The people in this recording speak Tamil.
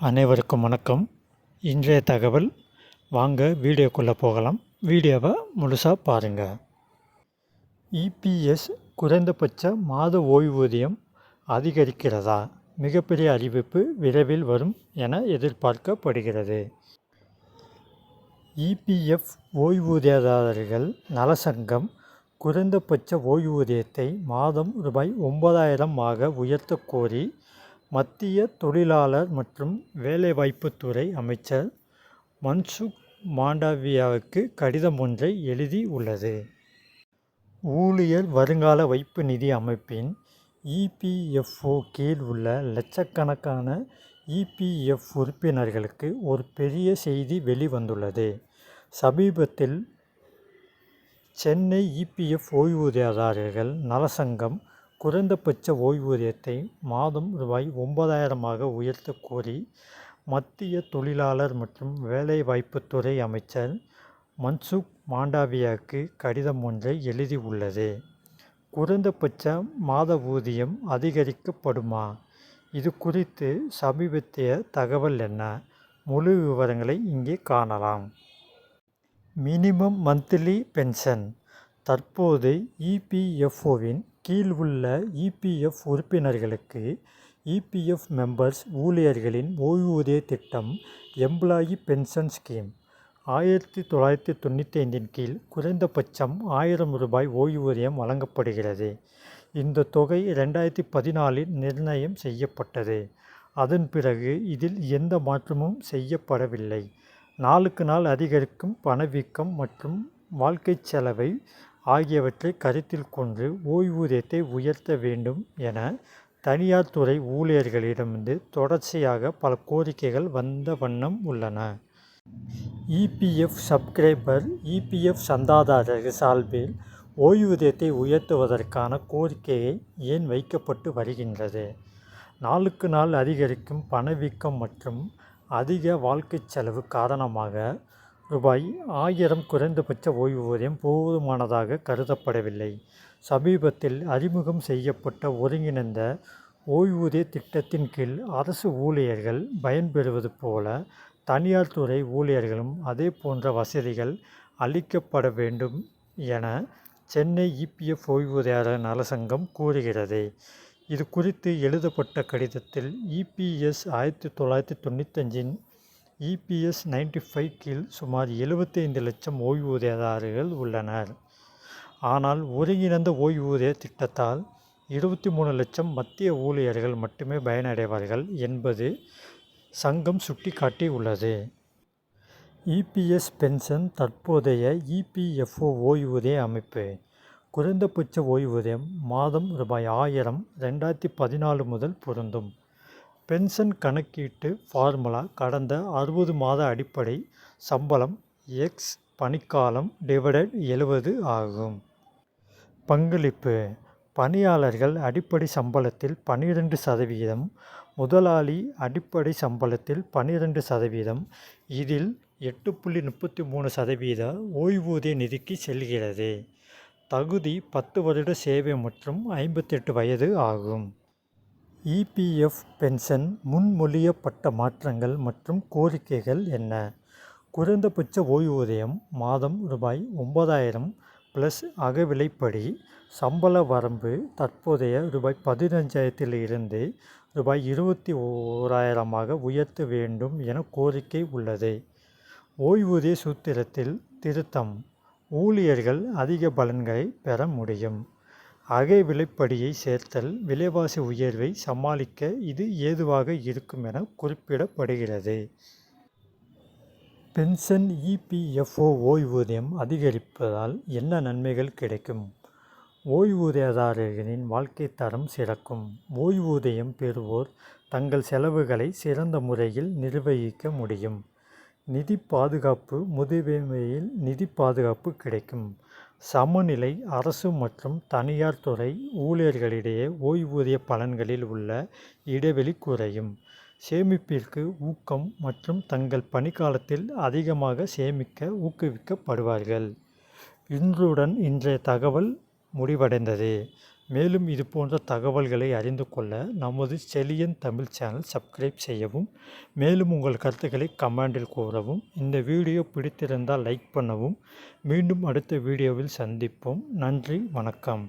அனைவருக்கும் வணக்கம். இன்றைய தகவல், வாங்க வீடியோக்குள்ளே போகலாம். வீடியோவை முழுசாக பாருங்கள். இபிஎஸ் குறைந்தபட்ச மாத ஓய்வூதியம் அதிகரிக்கிறதா? மிகப்பெரிய அறிவிப்பு விரைவில் வரும் என எதிர்பார்க்கப்படுகிறது. இபிஎஃப் ஓய்வூதியதாரர்கள் நலசங்கம் குறைந்தபட்ச ஓய்வூதியத்தை மாதம் ரூபாய் 9,000 உயர்த்தக் கோரி மத்திய தொழிலாளர் மற்றும் வேலைவாய்ப்புத்துறை அமைச்சர் மன்சுக் மாண்டவியாவுக்கு கடிதம் ஒன்றை எழுதி உள்ளது. ஊழியர் வருங்கால வைப்பு நிதி அமைப்பின் இபிஎஃப்ஓ கீழ் உள்ள லட்சக்கணக்கான இபிஎஃப் உறுப்பினர்களுக்கு ஒரு பெரிய செய்தி வெளிவந்துள்ளது. சமீபத்தில் சென்னை இபிஎஃப் ஓய்வூதியதாரர்கள் நலசங்கம் குறைந்தபட்ச ஓய்வூதியத்தை மாதம் ரூபாய் 9,000 உயர்த்தக் கோரி மத்திய தொழிலாளர் மற்றும் வேலைவாய்ப்புத்துறை அமைச்சர் மன்சுக் மாண்டவியாவுக்கு கடிதம் ஒன்றை எழுதியுள்ளது. குறைந்தபட்ச மாத ஊதியம் அதிகரிக்கப்படுமா? இது குறித்து சமீபத்திய தகவல் என்ன? முழு விவரங்களை இங்கே காணலாம். மினிமம் மந்த்லி பென்ஷன் தற்போது இபிஎஃப்ஓவின் கீழ் உள்ள இபிஎஃப் உறுப்பினர்களுக்கு இபிஎஃப் மெம்பர்ஸ் ஊழியர்களின் ஓய்வூதிய திட்டம் எம்ப்ளாயி பென்ஷன் ஸ்கீம் 1995 கீழ் குறைந்தபட்சம் 1000 ரூபாய் ஓய்வூதியம் வழங்கப்படுகிறது. இந்த தொகை 2014 நிர்ணயம் செய்யப்பட்டது. அதன் பிறகு இதில் எந்த மாற்றமும் செய்யப்படவில்லை. நாளுக்கு நாள் அதிகரிக்கும் பணவீக்கம் மற்றும் வாழ்க்கை செலவை ஆகியவற்றை கருத்தில் கொண்டு ஓய்வூதியத்தை உயர்த்த வேண்டும் என தனியார் துறை ஊழியர்களிடமிருந்து தொடர்ச்சியாக பல கோரிக்கைகள் வந்த வண்ணம் உள்ளன. இபிஎஃப் சப்ஸ்கிரைபர் இபிஎஃப் சந்தாதாரர்கள் சார்பில் ஓய்வூதியத்தை உயர்த்துவதற்கான கோரிக்கையை ஏன் வைக்கப்பட்டு வருகின்றது? நாளுக்கு நாள் அதிகரிக்கும் பணவீக்கம் மற்றும் அதிக வாழ்க்கை செலவு காரணமாக ரூபாய் 1000 குறைந்தபட்ச ஓய்வூதியம் போதுமானதாக கருதப்படவில்லை. சமீபத்தில் அறிமுகம் செய்யப்பட்ட ஒருங்கிணைந்த ஓய்வூதிய திட்டத்தின் கீழ் அரசு ஊழியர்கள் பயன்பெறுவது போல தனியார் துறை ஊழியர்களும் அதே போன்ற வசதிகள் அளிக்கப்பட வேண்டும் என சென்னை இபிஎஃப் ஓய்வூதியதாரர் நலசங்கம் கூறுகிறது. இது குறித்து எழுதப்பட்ட கடிதத்தில் இபிஎஸ் 1995 இபிஎஸ் 95 கீழ் சுமார் 75 லட்சம் ஓய்வூதியதாரர்கள் உள்ளனர். ஆனால் ஒருங்கிணைந்த ஓய்வூதிய திட்டத்தால் 23 லட்சம் மத்திய ஊழியர்கள் மட்டுமே பயனடைவார்கள் என்பது சங்கம் சுட்டிக்காட்டியுள்ளது. இபிஎஸ் பென்ஷன் தற்போதைய இபிஎஃப்ஓ ஓய்வூதிய அமைப்பு குறைந்தபட்ச ஓய்வூதியம் மாதம் ரூபாய் 1000 2014 முதல் பொருந்தும். பென்ஷன் கணக்கீட்டு ஃபார்முலா கடந்த 60 மாத அடிப்படை சம்பளம் எக்ஸ் பணிக்காலம் டிவைடட் 70 ஆகும். பங்களிப்பு பணியாளர்கள் அடிப்படை சம்பளத்தில் 12%, முதலாளி அடிப்படை சம்பளத்தில் 12%. இதில் 8.33% ஓய்வூதிய நிதிக்கு செல்கிறது. தகுதி 10 வருட சேவை மற்றும் 58 வயது ஆகும். இபிஎஃப் பென்ஷன் முன்மொழியப்பட்ட மாற்றங்கள் மற்றும் கோரிக்கைகள் என்ன? குறைந்தபட்ச ஓய்வூதியம் மாதம் ரூபாய் 9,000 ப்ளஸ் அகவிலைப்படி சம்பள வரம்பு தற்போதைய ரூபாய் 15,000 இருந்து ரூபாய் 21,000 உயர்த்த வேண்டும் என கோரிக்கை உள்ளது. ஓய்வூதிய சூத்திரத்தில் திருத்தம் ஊழியர்கள் அதிக பலன்களை பெற முடியும். அகவிலைப்படியை சேர்த்தல் விலைவாசி உயர்வை சமாளிக்க இது ஏதுவாக இருக்கும் என குறிப்பிடப்படுகிறது. பென்ஷன் இபிஎஃப்ஓ ஓய்வூதியம் அதிகரிப்பதால் என்ன நன்மைகள் கிடைக்கும்? ஓய்வூதியதாரர்களின் வாழ்க்கை தரம் சிறக்கும். ஓய்வூதியம் பெறுவோர் தங்கள் செலவுகளை சிறந்த முறையில் நிர்வகிக்க முடியும். நிதி பாதுகாப்பு முதுமையில் நிதி பாதுகாப்பு கிடைக்கும். சமநிலை அரசு மற்றும் தனியார் துறை ஊழியர்களிடையே ஓய்வூதிய பலன்களில் உள்ள இடைவெளி குறையும். சேமிப்பிற்கு ஊக்கம் மற்றும் தங்கள் பணிக்காலத்தில் அதிகமாக சேமிக்க ஊக்குவிக்கப்படுவார்கள். இன்றைய தகவல் முடிவடைந்தது. மேலும் இது போன்ற தகவல்களை அறிந்து கொள்ள நமது செழியன் தமிழ் சேனல் சப்ஸ்கிரைப் செய்யவும். மேலும் உங்கள் கருத்துக்களை கமெண்டில் கூறவும். இந்த வீடியோ பிடித்திருந்தால் லைக் பண்ணவும். மீண்டும் அடுத்த வீடியோவில் சந்திப்போம். நன்றி, வணக்கம்.